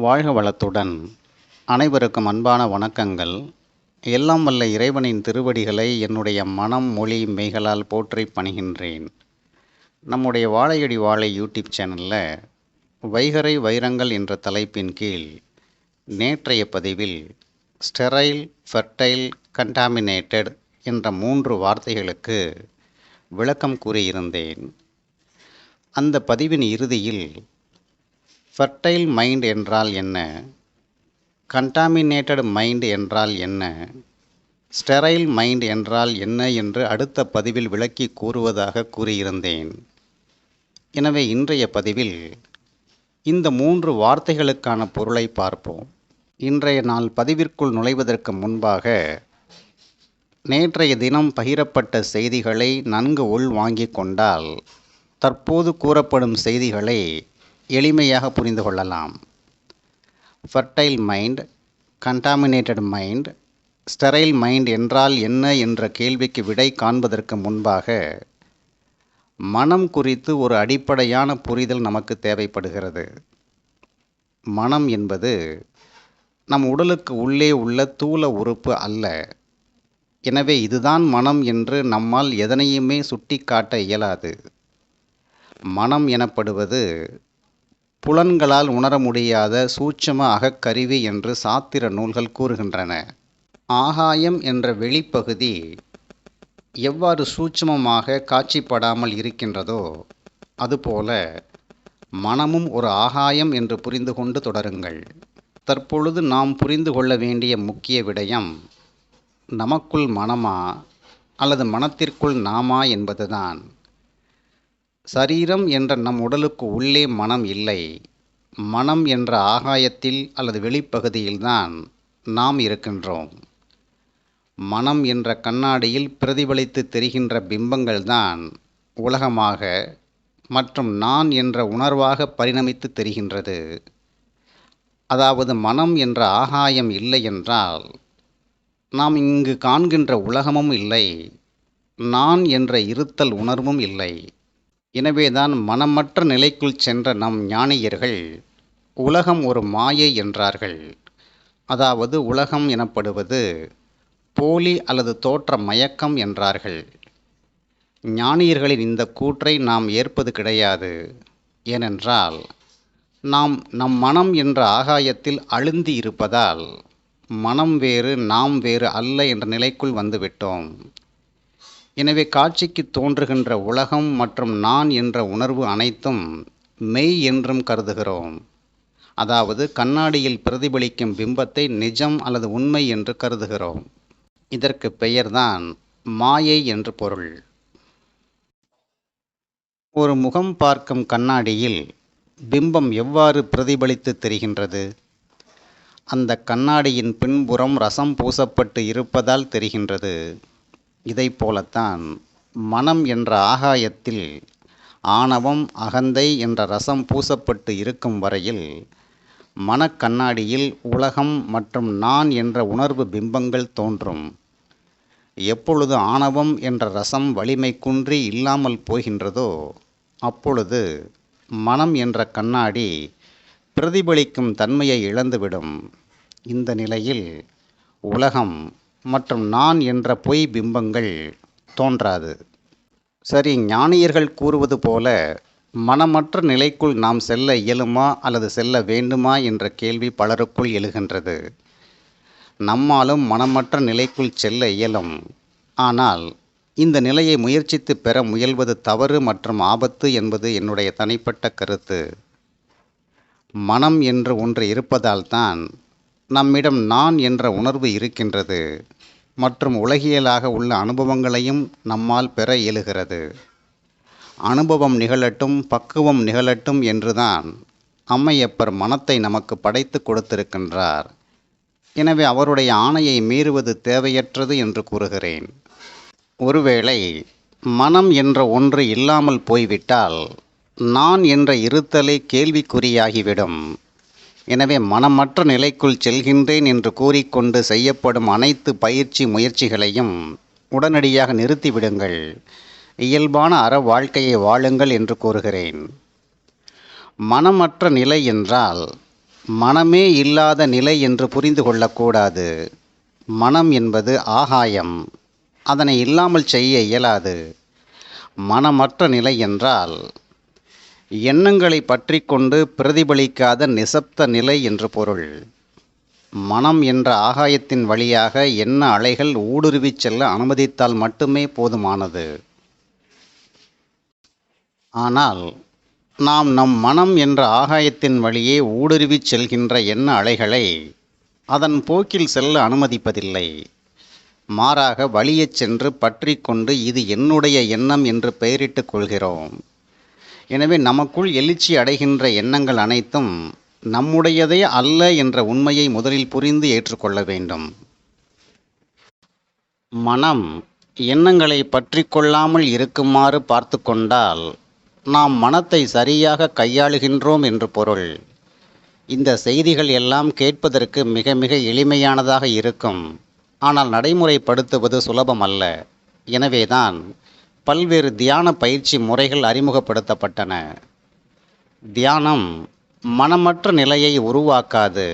வாழ்க வளத்துடன் அனைவருக்கும் அன்பான வணக்கங்கள். எல்லாம் வல்ல இறைவனின் திருவடிகளை என்னுடைய மனம் மொழி மெய்களால் போற்றி பணிகின்றேன். நம்முடைய வாழையடி வாழை யூடியூப் சேனலில் வைகறை வைரங்கள் என்ற தலைப்பின் கீழ் நேற்றைய பதிவில் ஸ்டெரைல், ஃபெர்டைல், கண்டாமினேட்டட் என்ற 3 வார்த்தைகளுக்கு விளக்கம் கூறியிருந்தேன். அந்த பதிவின் இறுதியில் ஃபெர்டைல் மைண்ட் என்றால் என்ன, கண்டாமினேட்டட் மைண்ட் என்றால் என்ன, ஸ்டெரைல் மைண்ட் என்றால் என்ன என்று அடுத்த பதிவில் விளக்கி கூறுவதாக கூறியிருந்தேன். எனவே இன்றைய பதிவில் இந்த 3 வார்த்தைகளுக்கான பொருளை பார்ப்போம். இன்றைய நாள் பதிவிற்குள் நுழைவதற்கு முன்பாக நேற்றைய தினம் பகிரப்பட்ட செய்திகளை நன்கு உள்வாங்கிக் கொண்டால் தற்போது கூறப்படும் செய்திகளை எளிமையாக புரிந்து கொள்ளலாம். Fertile mind, contaminated mind, sterile mind என்றால் என்ன என்ற கேள்விக்கு விடை காண்பதற்கு முன்பாக மனம் குறித்து ஒரு அடிப்படையான புரிதல் நமக்கு தேவைப்படுகிறது. மனம் என்பது நம் உடலுக்கு உள்ளே உள்ள தூல உறுப்பு அல்ல. எனவே இதுதான் மனம் என்று நம்மால் எதனையுமே சுட்டிக்காட்ட இயலாது. மனம் எனப்படுவது புலன்களால் உணர முடியாத சூட்சும அகக்கருவி என்று சாத்திர நூல்கள் கூறுகின்றன. ஆகாயம் என்ற வெளிப்பகுதி எவ்வாறு சூட்சுமமாக காட்சிப்படாமல் இருக்கின்றதோ அதுபோல மனமும் ஒரு ஆகாயம் என்று புரிந்து கொண்டு தொடருங்கள். தற்பொழுது நாம் புரிந்து கொள்ள வேண்டிய முக்கிய விடயம் நமக்குள் மனமா அல்லது மனத்திற்குள் நாமா என்பதுதான். சரீரம் என்ற நம் உடலுக்கு உள்ளே மனம் இல்லை. மனம் என்ற ஆகாயத்தில் அல்லது வெளிப்பகுதியில்தான் நாம் இருக்கின்றோம். மனம் என்ற கண்ணாடியில் பிரதிபலித்து தெரிகின்ற பிம்பங்கள்தான் உலகமாக மற்றும் நான் என்ற உணர்வாக பரிணமித்து தெரிகின்றது. அதாவது மனம் என்ற ஆகாயம் இல்லை என்றால் நாம் இங்கு காண்கின்ற உலகமும் இல்லை, நான் என்ற இருத்தல் உணர்வும் இல்லை. எனவேதான் மனமற்ற நிலைக்குள் சென்ற நம் ஞானியர்கள் உலகம் ஒரு மாயை என்றார்கள். அதாவது உலகம் எனப்படுவது போலி அல்லது தோற்ற மயக்கம் என்றார்கள். ஞானியர்களின் இந்த கூற்றை நாம் ஏற்பது கிடையாது. ஏனென்றால் நாம் நம் மனம் என்ற ஆகாயத்தில் அழுந்தி இருப்பதால் மனம் வேறு நாம் வேறு அல்ல என்ற நிலைக்குள் வந்துவிட்டோம். எனவே காட்சிக்கு தோன்றுகின்ற உலகம் மற்றும் நான் என்ற உணர்வு அனைத்தும் மெய் என்றும் கருதுகிறோம். அதாவது கண்ணாடியில் பிரதிபலிக்கும் பிம்பத்தை நிஜம் அல்லது உண்மை என்று கருதுகிறோம். இதற்கு பெயர்தான் மாயை என்று பொருள். ஒரு முகம் பார்க்கும் கண்ணாடியில் பிம்பம் எவ்வாறு பிரதிபலித்து தெரிகின்றது? அந்த கண்ணாடியின் பின்புறம் ரசம் பூசப்பட்டு இருப்பதால் தெரிகின்றது. இதைப் போலத்தான் மனம் என்ற ஆகாயத்தில் ஆணவம், அகந்தை என்ற ரசம் பூசப்பட்டு இருக்கும் வரையில் மனக்கண்ணாடியில் உலகம் மற்றும் நான் என்ற உணர்வு பிம்பங்கள் தோன்றும். எப்பொழுது ஆணவம் என்ற ரசம் வலிமை குன்றி இல்லாமல் போகின்றதோ அப்பொழுது மனம் என்ற கண்ணாடி பிரதிபலிக்கும் தன்மையை இழந்துவிடும். இந்த நிலையில் உலகம் மற்றும் நான் என்ற பொய் பிம்பங்கள் தோன்றாது. சரி, ஞானியர்கள் கூறுவது போல மனமற்ற நிலைக்குள் நாம் செல்ல இயலுமா அல்லது செல்ல வேண்டுமா என்ற கேள்வி பலருக்குள் எழுகின்றது. நம்மாலும் மனமற்ற நிலைக்குள் செல்ல இயலும். ஆனால் இந்த நிலையை முயற்சித்து பெற முயல்வது தவறு மற்றும் ஆபத்து என்பது என்னுடைய தனிப்பட்ட கருத்து. மனம் என்று ஒன்று இருப்பதால்தான் நம்மிடம் நான் என்ற உணர்வு இருக்கின்றது மற்றும் உலகியலாக உள்ள அனுபவங்களையும் நம்மால் பெற இயலுகிறது. அனுபவம் நிகழட்டும், பக்குவம் நிகழட்டும் என்றுதான் அம்மையப்பர் மனத்தை நமக்கு படைத்து கொடுத்திருக்கின்றார். எனவே அவருடைய ஆணையை மீறுவது தேவையற்றது என்று கூறுகிறேன். ஒருவேளை மனம் என்ற ஒன்று இல்லாமல் போய்விட்டால் நான் என்ற இருத்தலே கேள்விக்குறியாகிவிடும். எனவே மனமற்ற நிலைக்குள் செல்கின்றேன் என்று கூறிக்கொண்டு செய்யப்படும் அனைத்து பயிற்சி முயற்சிகளையும் உடனடியாக நிறுத்திவிடுங்கள். இயல்பான அற வாழ்க்கையை வாழுங்கள் என்று கூறுகிறேன். மனமற்ற நிலை என்றால் மனமே இல்லாத நிலை என்று புரிந்து கொள்ளக்கூடாது. மனம் என்பது ஆகாயம், அதனை இல்லாமல் செய்ய இயலாது. மனமற்ற நிலை என்றால் எண்ணங்களை பற்றி கொண்டு பிரதிபலிக்காத நிசப்த நிலை என்று பொருள். மனம் என்ற ஆகாயத்தின் வழியாக எண்ண அலைகள் ஊடுருவிச் செல்ல அனுமதித்தால் மட்டுமே போதுமானது. ஆனால் நாம் நம் மனம் என்ற ஆகாயத்தின் வழியே ஊடுருவிச் செல்கின்ற எண்ண அலைகளை அதன் போக்கில் செல்ல அனுமதிப்பதில்லை. மாறாக வழியச் சென்று பற்றி கொண்டு இது என்னுடைய எண்ணம் என்று பெயரிட்டுக் கொள்கிறோம். எனவே நமக்குள் எழுச்சி அடைகின்ற எண்ணங்கள் அனைத்தும் நம்முடையதே அல்ல என்ற உண்மையை முதலில் புரிந்து ஏற்றுக்கொள்ள வேண்டும். மனம் எண்ணங்களை பற்றி கொள்ளாமல் இருக்குமாறு பார்த்து கொண்டால் நாம் மனத்தை சரியாக கையாளுகின்றோம் என்று பொருள். இந்த செய்திகள் எல்லாம் கேட்பதற்கு மிக மிக எளிமையானதாக இருக்கும். ஆனால் நடைமுறைப்படுத்துவது சுலபமல்ல. எனவேதான் பல்வேறு தியான பயிற்சி முறைகள் அறிமுகப்படுத்தப்பட்டன. தியானம் மனமற்ற நிலையை உருவாக்காது.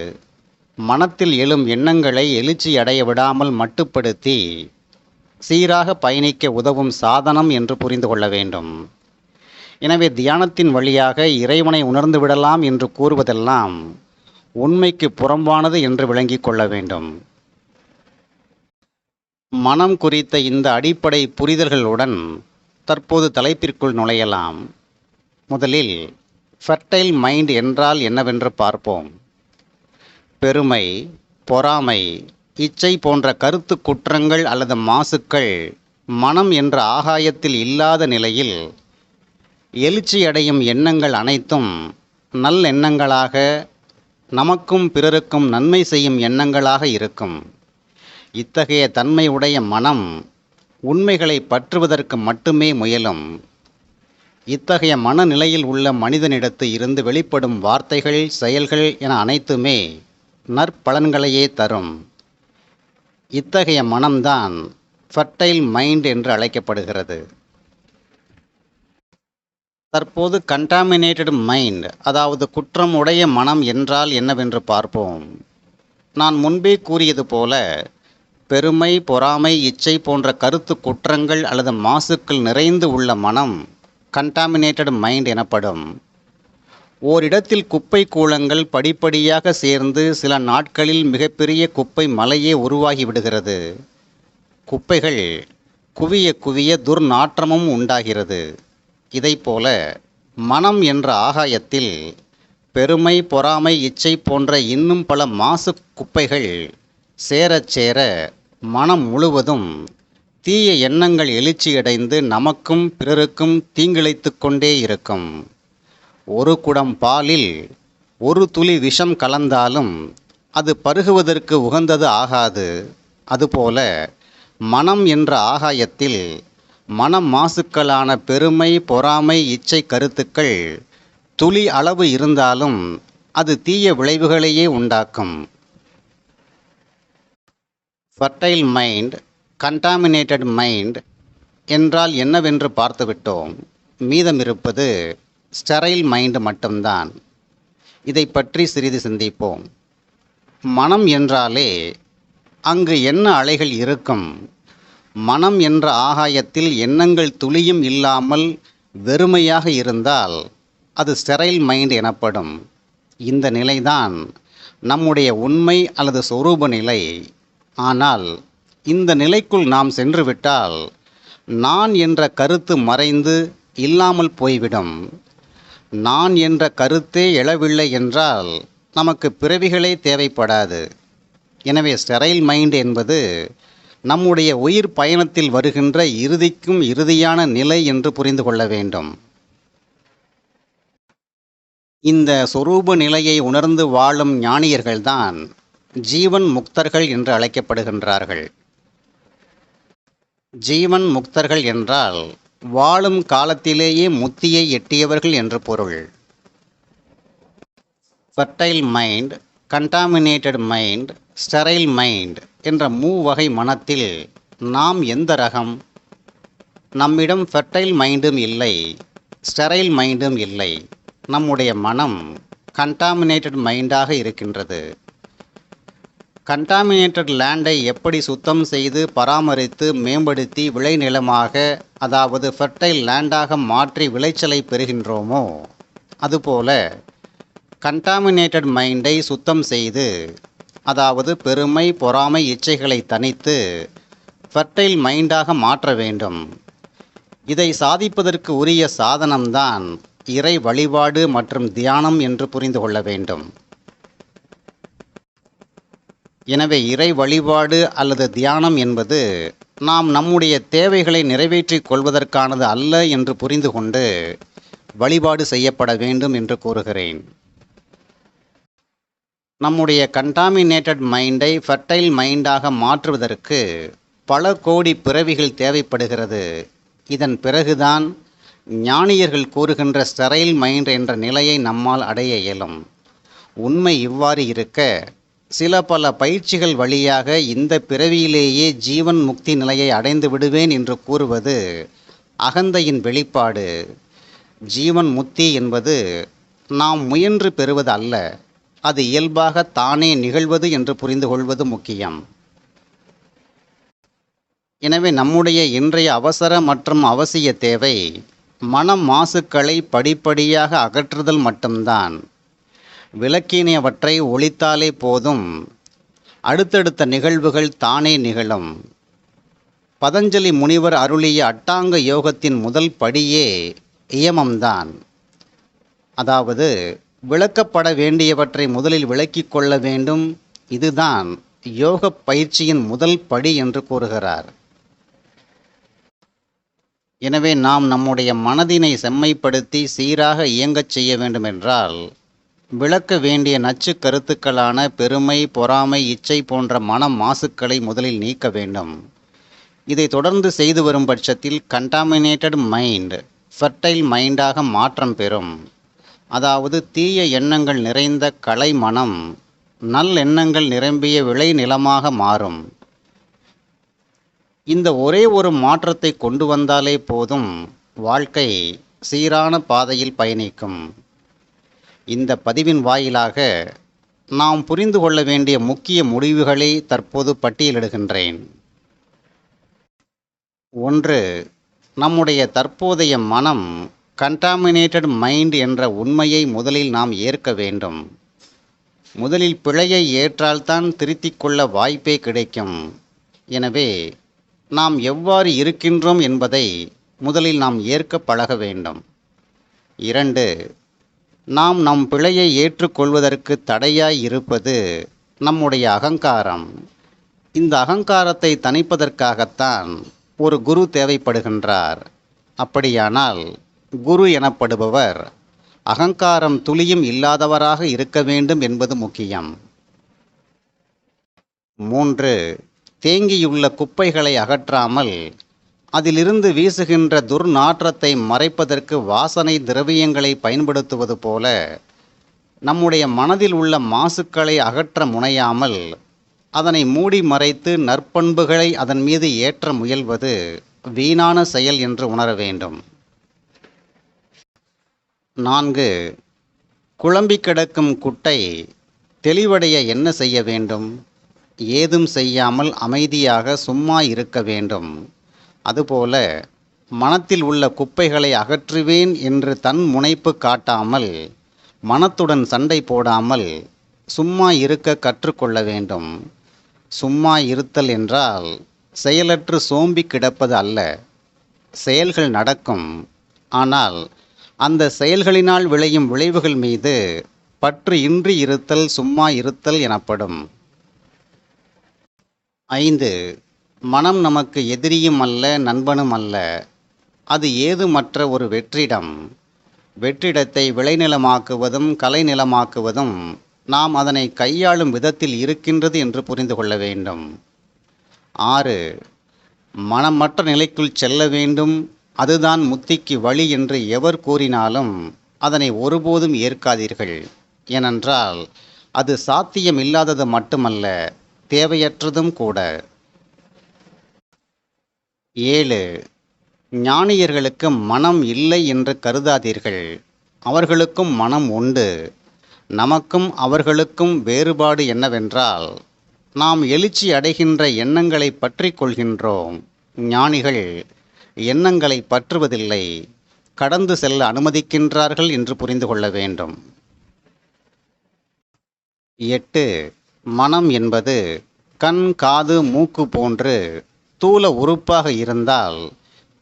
மனத்தில் எழும் எண்ணங்களை எழுச்சி அடைய விடாமல் மட்டுப்படுத்தி சீராக பயணிக்க உதவும் சாதனம் என்று புரிந்து கொள்ள வேண்டும். எனவே தியானத்தின் வழியாக இறைவனை உணர்ந்து விடலாம் என்று கூறுவதெல்லாம் உண்மைக்கு புறம்பானது என்று விளங்கிக் கொள்ள வேண்டும். மனம் குறித்த இந்த அடிப்படை புரிதல்களுடன் தற்போது தலைப்பிற்குள் நுழையலாம். முதலில் ஃபெர்டைல் மைண்ட் என்றால் என்னவென்று பார்ப்போம். பெருமை, பொறாமை, இச்சை போன்ற கருத்து குற்றங்கள் அல்லது மாசுக்கள் மனம் என்ற ஆகாயத்தில் இல்லாத நிலையில் எழுச்சியடையும் எண்ணங்கள் அனைத்தும் நல்லெண்ணங்களாக, நமக்கும் பிறருக்கும் நன்மை செய்யும் எண்ணங்களாக இருக்கும். இத்தகைய தன்மை உடைய மனம் உண்மைகளை பற்றுவதற்கு மட்டுமே முயலும். இத்தகைய மனநிலையில் உள்ள மனிதனிடத்து இருந்து வெளிப்படும் வார்த்தைகள், செயல்கள் என அனைத்துமே நற்பலன்களையே தரும். இத்தகைய மனம்தான் ஃபெர்டைல் மைண்ட் என்று அழைக்கப்படுகிறது. தற்போது கண்டாமினேட்டட் மைண்ட், அதாவது குற்றம் உடைய மனம் என்றால் என்னவென்று பார்ப்போம். நான் முன்பே கூறியது போல பெருமை, பொறாமை, இச்சை போன்ற கருத்து குற்றங்கள் அல்லது மாசுக்கள் நிறைந்து உள்ள மனம் கண்டாமினேட்டட் மைண்ட் எனப்படும். ஓரிடத்தில் குப்பை கூளங்கள் படிப்படியாக சேர்ந்து சில நாட்களில் மிகப்பெரிய குப்பை மலையே உருவாகி விடுகிறது. குப்பைகள் குவிய குவிய துர்நாற்றமும் உண்டாகிறது. இதைப்போல மனம் என்ற ஆகாயத்தில் பெருமை, பொறாமை, இச்சை போன்ற இன்னும் பல மாசு குப்பைகள் சேரச் சேர மனம் முழுவதும் தீய எண்ணங்கள் எழுச்சியடைந்து நமக்கும் பிறருக்கும் தீங்கிழைத்து கொண்டே இருக்கும். ஒரு குடம் பாலில் ஒரு துளி விஷம் கலந்தாலும் அது பருகுவதற்கு உகந்தது ஆகாது. அதுபோல மனம் என்ற ஆகாயத்தில் மனம் மாசுக்களான பெருமை, பொறாமை, இச்சை கருத்துக்கள் துளி அளவு இருந்தாலும் அது தீய விளைவுகளையே உண்டாக்கும். ஃபெர்டைல் மைண்ட், கண்டாமினேட்டட் மைண்ட் என்றால் என்னவென்று பார்த்துவிட்டோம். மீதமிருப்பது ஸ்டெரைல் மைண்ட் மட்டும்தான். இதை பற்றி சிறிது சிந்திப்போம். மனம் என்றாலே அங்கு எண்ண அலைகள் இருக்கும். மனம் என்ற ஆகாயத்தில் எண்ணங்கள் துளியும் இல்லாமல் வெறுமையாக இருந்தால் அது ஸ்டெரைல் மைண்ட் எனப்படும். இந்த நிலைதான் நம்முடைய உண்மை அல்லது சொரூப நிலை. ஆனால் இந்த நிலைக்குள் நாம் சென்றுவிட்டால் நான் என்ற கருத்து மறைந்து இல்லாமல் போய்விடும். நான் என்ற கருத்தே எழவில்லை என்றால் நமக்கு பிறவிகளே தேவைப்படாது. எனவே ஸ்டெரைல் மைண்ட் என்பது நம்முடைய உயிர் பயணத்தில் வருகின்ற இறுதிக்கும் இறுதியான நிலை என்று புரிந்து கொள்ள வேண்டும். இந்த சொரூப நிலையை உணர்ந்து வாழும் ஞானியர்கள்தான் ஜீவன் முக்தர்கள் என்று அழைக்கப்படுகின்றார்கள். ஜீவன் முக்தர்கள் என்றால் வாழும் காலத்திலேயே முத்தியை எட்டியவர்கள் என்று பொருள். Fertile mind, contaminated mind, sterile mind என்ற மூவகை மனத்தில் நாம் எந்த ரகம்? நம்மிடம் ஃபெர்டைல் மைண்டும் இல்லை, ஸ்டெரைல் மைண்டும் இல்லை. நம்முடைய மனம் கண்டாமினேட்டட் மைண்டாக இருக்கின்றது. கண்டாமினேட்டட் லேண்டை எப்படி சுத்தம் செய்து பராமரித்து மேம்படுத்தி விளைநிலமாக, அதாவது ஃபெர்டைல் லேண்டாக மாற்றி விளைச்சலை பெறுகின்றோமோ, அதுபோல கண்டாமினேட்டட் மைண்டை சுத்தம் செய்து, அதாவது பெருமை பொறாமை இச்சைகளை தணித்து ஃபெர்டைல் மைண்டாக மாற்ற வேண்டும். இதை சாதிப்பதற்கு உரிய சாதனம்தான் இறை வழிபாடு மற்றும் தியானம் என்று புரிந்து கொள்ள வேண்டும். எனவே இறை வழிபாடு அல்லது தியானம் என்பது நாம் நம்முடைய தேவைகளை நிறைவேற்றிக் கொள்வதற்கானது அல்ல என்று புரிந்து கொண்டு வழிபாடு செய்யப்பட வேண்டும் என்று கூறுகிறேன். நம்முடைய கண்டாமினேட்டட் மைண்டை ஃபெர்டைல் மைண்டாக மாற்றுவதற்கு பல கோடி பிறவிகள் தேவைப்படுகிறது. இதன் பிறகுதான் ஞானியர்கள் கூறுகின்ற ஸ்டெரைல் மைண்ட் என்ற நிலையை நம்மால் அடைய இயலும். உண்மை இவ்வாறு இருக்க, சில பல பயிற்சிகள் வழியாக இந்த பிறவியிலேயே ஜீவன் முக்தி நிலையை அடைந்து விடுவேன் என்று கூறுவது அகந்தையின் வெளிப்பாடு. ஜீவன் முக்தி என்பது நாம் முயன்று பெறுவது அல்ல, அது இயல்பாக தானே நிகழ்வது என்று புரிந்து கொள்வது முக்கியம். எனவே நம்முடைய இன்றைய அவசர மற்றும் அவசிய தேவை மனம் மாசுக்களை படிப்படியாக அகற்றுதல் மட்டும்தான். விளக்கினவற்றை ஒழித்தாலே போதும், அடுத்தடுத்த நிகழ்வுகள் தானே நிகழும். பதஞ்சலி முனிவர் அருளிய அட்டாங்க யோகத்தின் முதல் படியே இயமம்தான். அதாவது விளக்கப்பட வேண்டியவற்றை முதலில் விளக்கிக் கொள்ள வேண்டும். இதுதான் யோக பயிற்சியின் முதல் படி என்று கூறுகிறார். எனவே நாம் நம்முடைய மனதினை செம்மைப்படுத்தி சீராக இயங்கச் செய்ய வேண்டுமென்றால் விளக்க வேண்டிய நச்சு கருத்துக்களான பெருமை பொறாமை இச்சை போன்ற மன மாசுக்களை முதலில் நீக்க வேண்டும். இதை தொடர்ந்து செய்து வரும் பட்சத்தில் கண்டாமினேட்டட் மைண்ட் ஃபெர்டைல் மைண்டாக மாற்றம் பெறும். அதாவது தீய எண்ணங்கள் நிறைந்த கலை மனம் நல்லெண்ணங்கள் நிரம்பிய விளை நிலமாக மாறும். இந்த ஒரே ஒரு மாற்றத்தை கொண்டு வந்தாலே போதும், வாழ்க்கை சீரான பாதையில் பயணிக்கும். இந்த பதிவின் வாயிலாக நாம் புரிந்து கொள்ள வேண்டிய முக்கிய முடிவுகளை தற்போது பட்டியலிடுகின்றேன். 1. நம்முடைய தற்போதைய மனம் கண்டாமினேட்டட் மைண்ட் என்ற உண்மையை முதலில் நாம் ஏற்க வேண்டும். முதலில் பிழையை ஏற்றால்தான் திருத்திக் கொள்ள வாய்ப்பே கிடைக்கும். எனவே நாம் எவ்வாறு இருக்கின்றோம் என்பதை முதலில் நாம் ஏற்க பழக வேண்டும். 2. நாம் நம் பிழையை ஏற்றுக்கொள்வதற்கு தடையாய் இருப்பது நம்முடைய அகங்காரம். இந்த அகங்காரத்தை தணிப்பதற்காகத்தான் ஒரு குரு தேவைப்படுகின்றார். அப்படியானால் குரு எனப்படுபவர் அகங்காரம் துளியும் இல்லாதவராக இருக்க வேண்டும் என்பது முக்கியம். 3. தேங்கியுள்ள குப்பைகளை அகற்றாமல் அதிலிருந்து வீசுகின்ற துர்நாற்றத்தை மறைப்பதற்கு வாசனை திரவியங்களை பயன்படுத்துவது போல நம்முடைய மனதில் உள்ள மாசுக்களை அகற்ற முனையாமல் அதனை மூடி மறைத்து நற்பண்புகளை அதன் மீது ஏற்ற முயல்வது வீணான செயல் என்று உணர வேண்டும். 4. குழம்பி கிடக்கும் குட்டை தெளிவடைய என்ன செய்ய வேண்டும்? ஏதும் செய்யாமல் அமைதியாக சும்மா இருக்க வேண்டும். அதுபோல மனத்தில் உள்ள குப்பைகளை அகற்றுவேன் என்று தன் முனைப்பு காட்டாமல், மனத்துடன் சண்டை போடாமல் சும்மா இருக்க கற்றுக்கொள்ள வேண்டும். சும்மா இருத்தல் என்றால் செயலற்று சோம்பி கிடப்பது அல்ல. செயல்கள் நடக்கும், ஆனால் அந்த செயல்களினால் விளையும் விளைவுகள் மீது பற்று இன்றி இருத்தல் சும்மா இருத்தல் எனப்படும். 5. மனம் நமக்கு எதிரியும் அல்ல, நண்பனும் அல்ல. அது ஏதுமற்ற ஒரு வெற்றிடம். வெற்றிடத்தை விளைநிலமாக்குவதும் கலைநிலமாக்குவதும் நாம் அதனை கையாளும் விதத்தில் இருக்கின்றது என்று புரிந்து கொள்ள வேண்டும். 6. மனமற்ற நிலைக்குள் செல்ல வேண்டும், அதுதான் முத்திக்கு வழி என்று எவர் கூறினாலும் அதனை ஒருபோதும் ஏற்காதீர்கள். ஏனென்றால் அது சாத்தியமில்லாதது மட்டுமல்ல, தேவையற்றதும் கூட. 7. ஞானியர்களுக்கு மனம் இல்லை என்று கருதாதீர்கள். அவர்களுக்கும் மனம் உண்டு. நமக்கும் அவர்களுக்கும் வேறுபாடு என்னவென்றால், நாம் எழுச்சி அடைகின்ற எண்ணங்களை பற்றி கொள்கின்றோம். ஞானிகள் எண்ணங்களை பற்றுவதில்லை, கடந்து செல்ல அனுமதிக்கின்றார்கள் என்று புரிந்து கொள்ள வேண்டும். 8. மனம் என்பது கண், காது, மூக்கு போன்று ஸ்தூல உறுப்பாக இருந்தால்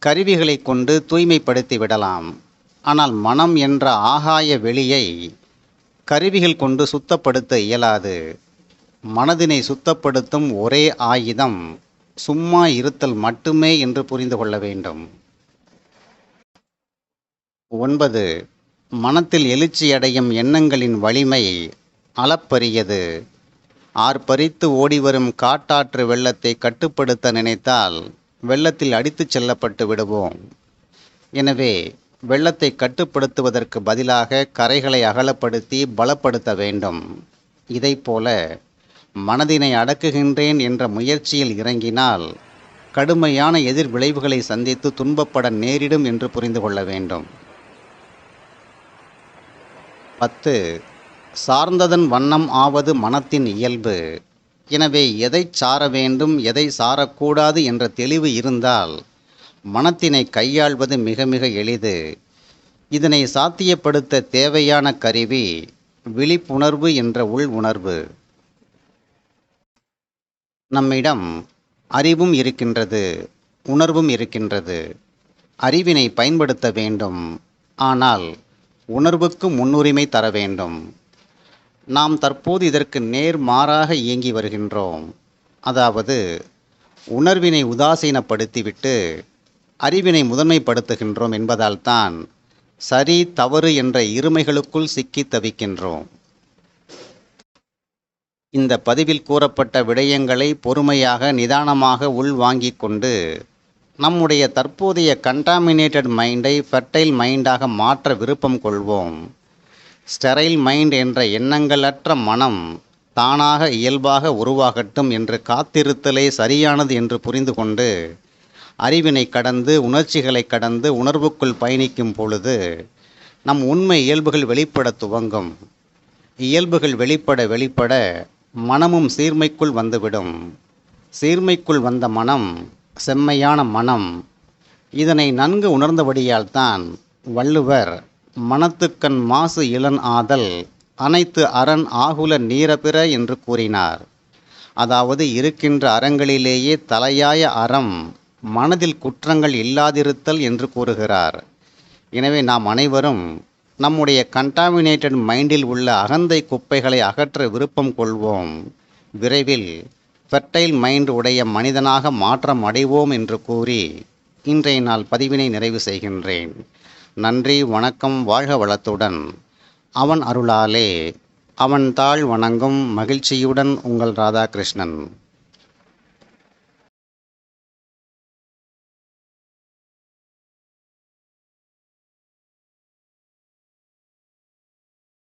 கருவிகளை கொண்டு தூய்மைப்படுத்தி விடலாம். ஆனால் மனம் என்ற ஆகாய வெளியை கருவிகள் கொண்டு சுத்தப்படுத்த இயலாது. மனதினை சுத்தப்படுத்தும் ஒரே ஆயுதம் சும்மா இருத்தல் மட்டுமே என்று புரிந்து கொள்ள வேண்டும். 9. மனத்தில் எழுச்சியடையும் எண்ணங்களின் வலிமை அளப்பரியது. ஆர்ப்பரித்து ஓடிவரும் காட்டாற்று வெள்ளத்தை கட்டுப்படுத்த நினைத்தால் வெள்ளத்தில் அடித்துச் செல்லப்பட்டு விடுவோம். எனவே வெள்ளத்தை கட்டுப்படுத்துவதற்கு பதிலாக கரைகளை அகலப்படுத்தி பலப்படுத்த வேண்டும். இதைப்போல மனதினை அடக்குகின்றேன் என்ற முயற்சியில் இறங்கினால் கடுமையான எதிர் விளைவுகளை சந்தித்து துன்பப்பட நேரிடும் என்று புரிந்து கொள்ள வேண்டும். 10. சார்ந்ததன் வண்ணம் ஆவது மனத்தின் இயல்பு. எனவே எதை சார வேண்டும், எதை சாரக்கூடாது என்ற தெளிவு இருந்தால் மனத்தினை கையாள்வது மிக மிக எளிது. இதனை சாத்தியப்படுத்த தேவையான கருவி விழிப்புணர்வு என்ற உள் உணர்வு. நம்மிடம் அறிவும் இருக்கின்றது, உணர்வும் இருக்கின்றது. அறிவினை பயன்படுத்த வேண்டும், ஆனால் உணர்வுக்கு முன்னுரிமை தர வேண்டும். நாம் தற்போது இதற்கு நேர்மாறாக இயங்கி வருகின்றோம். அதாவது உணர்வினை உதாசீனப்படுத்திவிட்டு அறிவினை முதன்மைப்படுத்துகின்றோம் என்பதால்தான் சரி தவறு என்ற இருமைகளுக்குள் சிக்கி தவிக்கின்றோம். இந்த பதிவில் கூறப்பட்ட விடயங்களை பொறுமையாக நிதானமாக உள்வாங்கிக் கொண்டு நம்முடைய தற்போதைய கண்டாமினேட்டட் மைண்டை ஃபெர்டைல் மைண்டாக மாற்ற விருப்பம் கொள்வோம். ஸ்டெரைல் மைண்ட் என்ற எண்ணங்களற்ற மனம் தானாக இயல்பாக உருவாகட்டும் என்று காத்திருத்தலே சரியானது என்று புரிந்து கொண்டு அறிவினை கடந்து உணர்ச்சிகளை கடந்து உணர்வுக்குள் பயணிக்கும் பொழுது நம் உண்மை இயல்புகள் வெளிப்பட துவங்கும். இயல்புகள் வெளிப்பட மனமும் சீர்மைக்குள் வந்துவிடும். சீர்மைக்குள் வந்த மனம் செம்மையான மனம். இதனை நன்கு உணர்ந்தபடியால்தான் வள்ளுவர் மனத்துக்கண் மாசு இளன் ஆதல் அனைத்து அரண் ஆகுல நீரபிற என்று கூறினார். அதாவது இருக்கின்ற அறங்களிலேயே தலையாய அறம் மனதில் குற்றங்கள் இல்லாதிருத்தல் என்று கூறுகிறார். எனவே நாம் அனைவரும் நம்முடைய கண்டாமினேட்டட் மைண்டில் உள்ள அகந்தை குப்பைகளை அகற்ற விருப்பம் கொள்வோம். விரைவில் ஃபெர்டைல் மைண்ட் உடைய மனிதனாக மாற்றம் அடைவோம் என்று கூறி இன்றைய நாள் பதிவினை நிறைவு செய்கின்றேன். நன்றி, வணக்கம், வாழ்க வளத்துடன். அவன் அருளாலே அவன் தாழ் வணங்கும் மகிழ்ச்சியுடன் உங்கள் ராதாகிருஷ்ணன்.